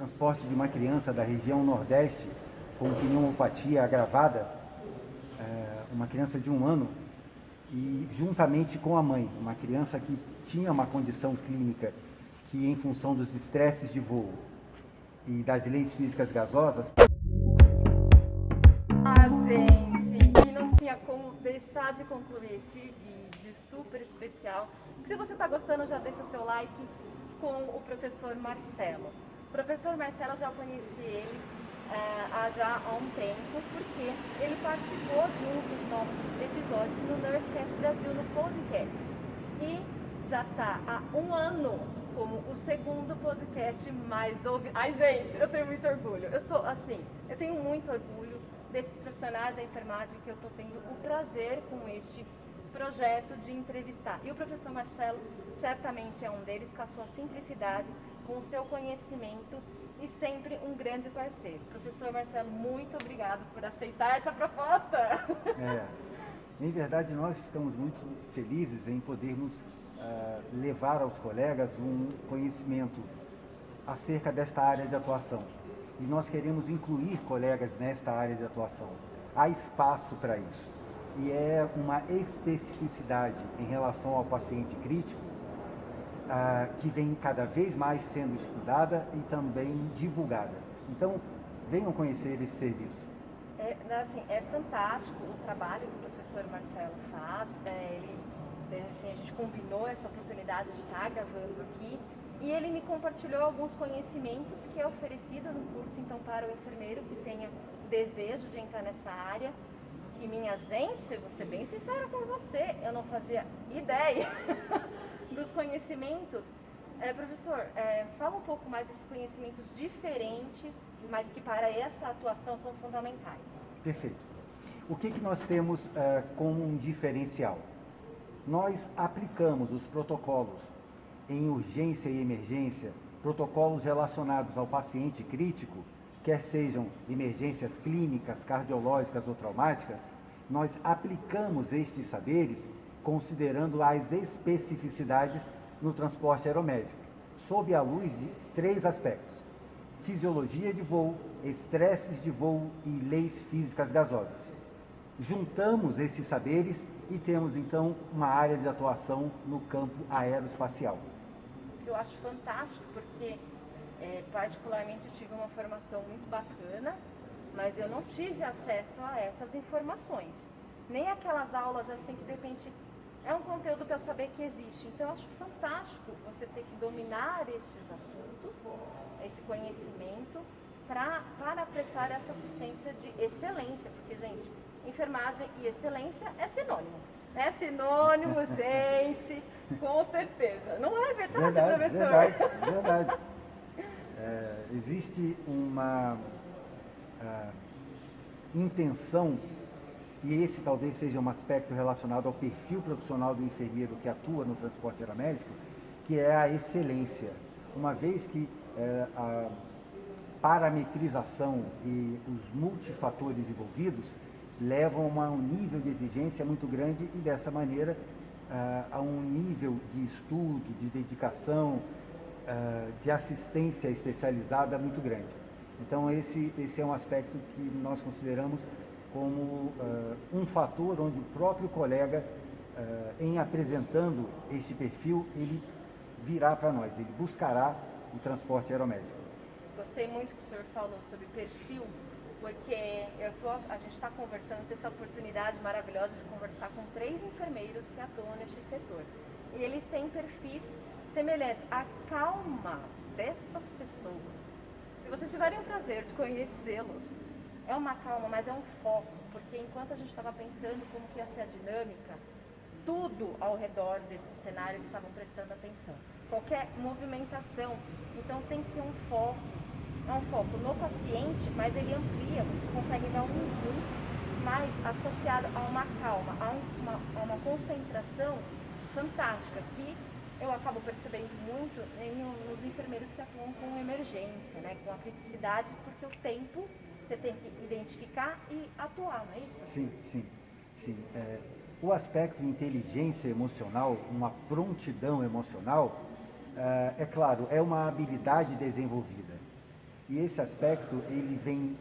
transporte de uma criança da região Nordeste com pneumopatia agravada, uma criança de 1 ano, e juntamente com a mãe, uma criança que tinha uma condição clínica que, em função dos estresses de voo e das leis físicas gasosas... Gente, e não tinha como deixar de concluir esse vídeo super especial. Se você está gostando, já deixa seu like com o professor Marcelo. O professor Marcelo, eu já conheci ele há um tempo, porque ele participou de um dos nossos episódios no Nursecast Brasil, no podcast. E já está há 1 ano como o segundo podcast mais ouvido. Ai, gente, eu tenho muito orgulho. Eu tenho muito orgulho desses profissionais da enfermagem que eu estou tendo o prazer com este projeto de entrevistar. E o professor Marcelo certamente é um deles, com a sua simplicidade, com o seu conhecimento e sempre um grande parceiro. Professor Marcelo, muito obrigado por aceitar essa proposta. Em verdade, nós ficamos muito felizes em podermos levar aos colegas um conhecimento acerca desta área de atuação. E nós queremos incluir colegas nesta área de atuação. Há espaço para isso. E é uma especificidade em relação ao paciente crítico que vem cada vez mais sendo estudada e também divulgada. Então, venham conhecer esse serviço. É fantástico o trabalho que o professor Marcelo faz. A gente combinou essa oportunidade de estar gravando aqui. E ele me compartilhou alguns conhecimentos que é oferecido no curso, então, para o enfermeiro que tenha desejo de entrar nessa área. Que, minha gente, vou ser bem sincera com você, eu não fazia ideia dos conhecimentos. Professor, fala um pouco mais desses conhecimentos diferentes, mas que para essa atuação são fundamentais. Perfeito. O que nós temos como um diferencial? Nós aplicamos os protocolos em urgência e emergência, protocolos relacionados ao paciente crítico, quer sejam emergências clínicas, cardiológicas ou traumáticas. Nós aplicamos estes saberes considerando as especificidades no transporte aeromédico, sob a luz de 3 aspectos: fisiologia de voo, estresses de voo e leis físicas gasosas. Juntamos esses saberes e temos, então, uma área de atuação no campo aeroespacial. Eu acho fantástico, porque particularmente eu tive uma formação muito bacana, mas eu não tive acesso a essas informações, nem aquelas aulas assim que de repente é um conteúdo para saber que existe. Então eu acho fantástico você ter que dominar estes assuntos, esse conhecimento, para prestar essa assistência de excelência, porque, gente, enfermagem e excelência é sinônimo. É sinônimo, gente, com certeza. Não é verdade, professor? Verdade. Existe uma intenção, e esse talvez seja um aspecto relacionado ao perfil profissional do enfermeiro que atua no transporte aeromédico, que é a excelência. Uma vez que a parametrização e os multifatores envolvidos levam a um nível de exigência muito grande e, dessa maneira, a um nível de estudo, de dedicação, de assistência especializada muito grande. Então, esse é um aspecto que nós consideramos como um fator onde o próprio colega, em apresentando este perfil, ele virá para nós, ele buscará o transporte aeromédico. Gostei muito que o senhor falou sobre perfil, porque a gente está conversando, ter essa oportunidade maravilhosa de conversar com 3 enfermeiros que atuam neste setor. E eles têm perfis semelhantes. A calma destas pessoas, se vocês tiverem o prazer de conhecê-los, é uma calma, mas é um foco, porque enquanto a gente estava pensando como que ia ser a dinâmica, tudo ao redor desse cenário eles estavam prestando atenção. Qualquer movimentação, então tem que ter um foco. É um foco no paciente, mas ele amplia, vocês conseguem dar um zoom, mas associado a uma calma, a uma concentração fantástica, que eu acabo percebendo muito nos enfermeiros que atuam com emergência, né, com a criticidade, porque o tempo você tem que identificar e atuar, não é isso, professor? Sim. O aspecto inteligência emocional, uma prontidão emocional, é claro, é uma habilidade desenvolvida. E esse aspecto, ele vem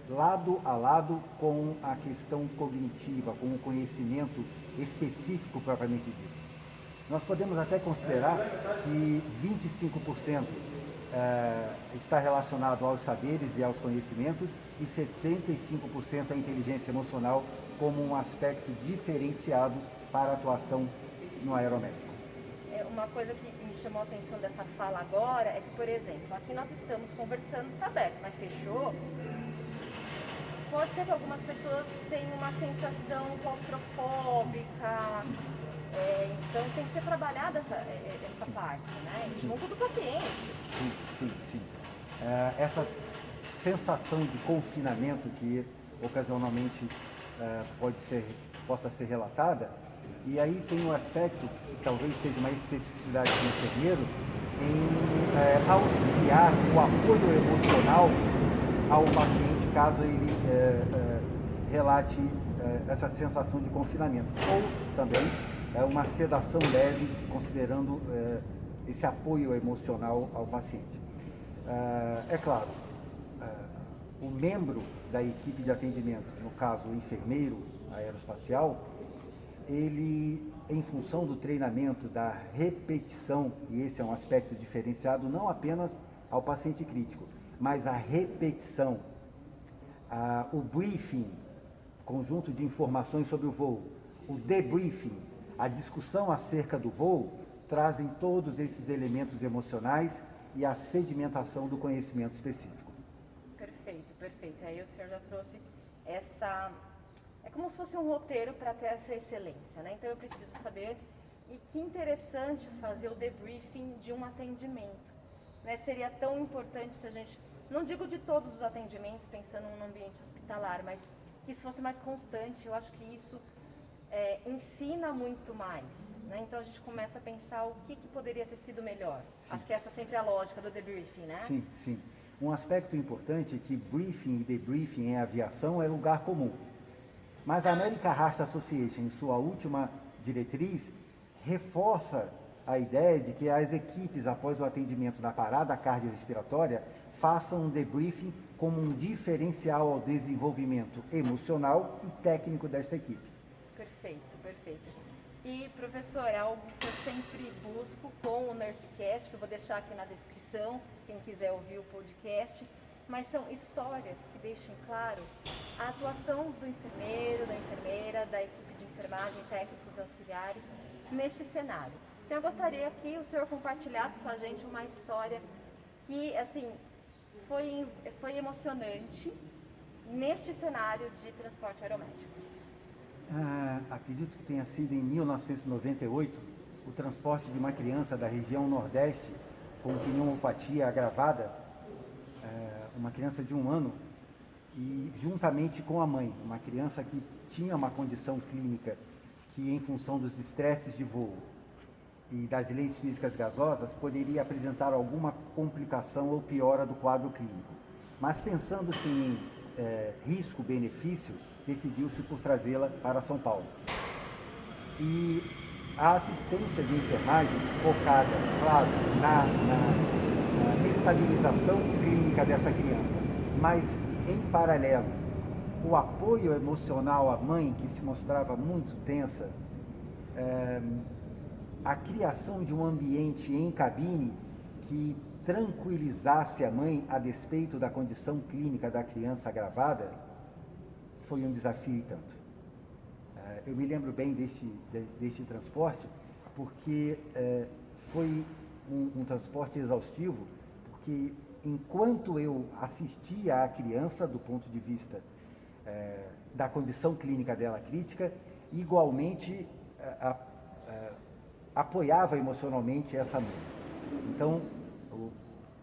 lado a lado com a questão cognitiva, com o conhecimento específico propriamente dito. Nós podemos até considerar que 25% está relacionado aos saberes e aos conhecimentos e 75% à inteligência emocional como um aspecto diferenciado para a atuação no aeromédico. Uma coisa que me chamou a atenção dessa fala agora é que, por exemplo, aqui nós estamos conversando, tá aberto, mas fechou. Pode ser que algumas pessoas tenham uma sensação claustrofóbica, então tem que ser trabalhada essa parte, né? Junto do paciente. Sim. Essa sensação de confinamento que ocasionalmente possa ser relatada, e aí tem um aspecto que talvez seja uma especificidade do enfermeiro em auxiliar o apoio emocional ao paciente caso ele relate essa sensação de confinamento, ou também uma sedação leve, considerando esse apoio emocional ao paciente. É claro, o membro da equipe de atendimento, no caso o enfermeiro aeroespacial, ele, em função do treinamento, da repetição, e esse é um aspecto diferenciado não apenas ao paciente crítico, mas a repetição, o briefing, conjunto de informações sobre o voo, o debriefing, a discussão acerca do voo, trazem todos esses elementos emocionais e a sedimentação do conhecimento específico. Perfeito. Aí o senhor já trouxe essa... É como se fosse um roteiro para ter essa excelência, né? Então eu preciso saber antes. E que interessante fazer o debriefing de um atendimento, né? Seria tão importante se a gente, não digo de todos os atendimentos, pensando num ambiente hospitalar, mas que isso fosse mais constante. Eu acho que isso ensina muito mais, né? Então a gente começa a pensar o que poderia ter sido melhor. Sim. Acho que essa sempre é a lógica do debriefing, né? Sim. Um aspecto importante é que briefing e debriefing em aviação é lugar comum. Mas a American Heart Association, em sua última diretriz, reforça a ideia de que as equipes, após o atendimento da parada cardiorrespiratória, façam um debriefing como um diferencial ao desenvolvimento emocional e técnico desta equipe. Perfeito. E, professor, é algo que eu sempre busco com o NurseCast, que eu vou deixar aqui na descrição, quem quiser ouvir o podcast, mas são histórias que deixem claro a atuação do enfermeiro, da enfermeira, da equipe de enfermagem, técnicos auxiliares, neste cenário. Então eu gostaria que o senhor compartilhasse com a gente uma história que, assim, foi emocionante neste cenário de transporte aeromédico. Acredito que tenha sido em 1998, o transporte de uma criança da região Nordeste com pneumopatia agravada, uma criança de 1 ano, e juntamente com a mãe, uma criança que tinha uma condição clínica que, em função dos estresses de voo e das leis físicas gasosas, poderia apresentar alguma complicação ou piora do quadro clínico. Mas pensando-se em risco-benefício, decidiu-se por trazê-la para São Paulo. E a assistência de enfermagem focada, claro, na estabilização clínica dessa criança, mas em paralelo, o apoio emocional à mãe, que se mostrava muito tensa, a criação de um ambiente em cabine que tranquilizasse a mãe a despeito da condição clínica da criança agravada, foi um desafio e tanto. Eu me lembro bem deste transporte, porque foi um transporte exaustivo, porque enquanto eu assistia à criança do ponto de vista da condição clínica dela crítica, igualmente apoiava emocionalmente essa mãe. Então,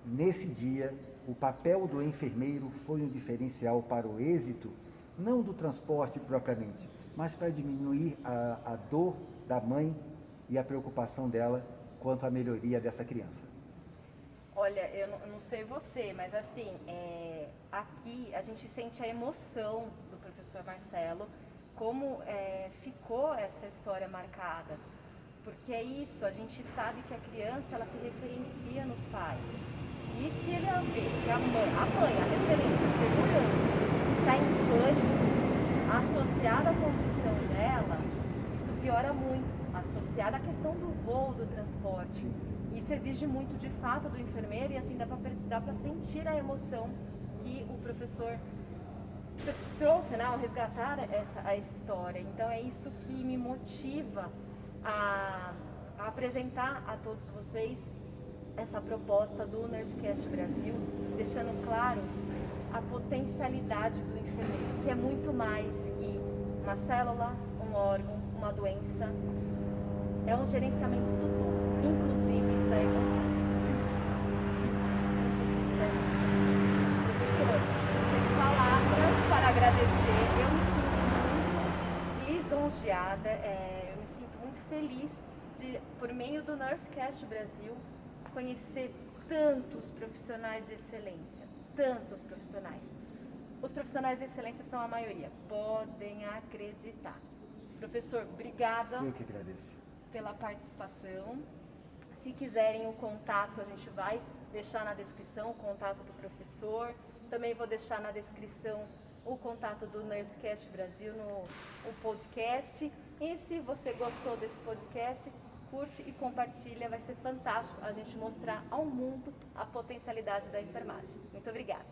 nesse dia, o papel do enfermeiro foi um diferencial para o êxito, não do transporte propriamente, mas para diminuir a dor da mãe e a preocupação dela quanto à melhoria dessa criança. Olha, eu não sei você, mas assim, aqui a gente sente a emoção do professor Marcelo, como ficou essa história marcada. Porque é isso, a gente sabe que a criança, ela se referencia nos pais. E se ele ver que a mãe, a referência, a segurança, está em pânico, associada à condição dela, isso piora muito, associada à questão do voo, do transporte. Isso exige muito de fato do enfermeiro e assim dá para sentir a emoção que o professor trouxe, né, ao resgatar essa história. Então é isso que me motiva a apresentar a todos vocês essa proposta do NurseCast Brasil, deixando claro a potencialidade do enfermeiro, que é muito mais que uma célula, um órgão, uma doença. É um gerenciamento do todo, inclusive da emoção. Inclusive da emoção. Professor, não tenho palavras para agradecer. Eu me sinto muito lisonjeada, eu me sinto muito feliz de, por meio do NurseCast Brasil, conhecer tantos profissionais de excelência, tantos profissionais. Os profissionais de excelência são a maioria, podem acreditar. Professor, obrigada. Eu que agradeço. Pela participação. Se quiserem o contato, a gente vai deixar na descrição o contato do professor. Também vou deixar na descrição o contato do NurseCast Brasil no podcast. E se você gostou desse podcast, curte e compartilha, vai ser fantástico a gente mostrar ao mundo a potencialidade da enfermagem. Muito obrigada.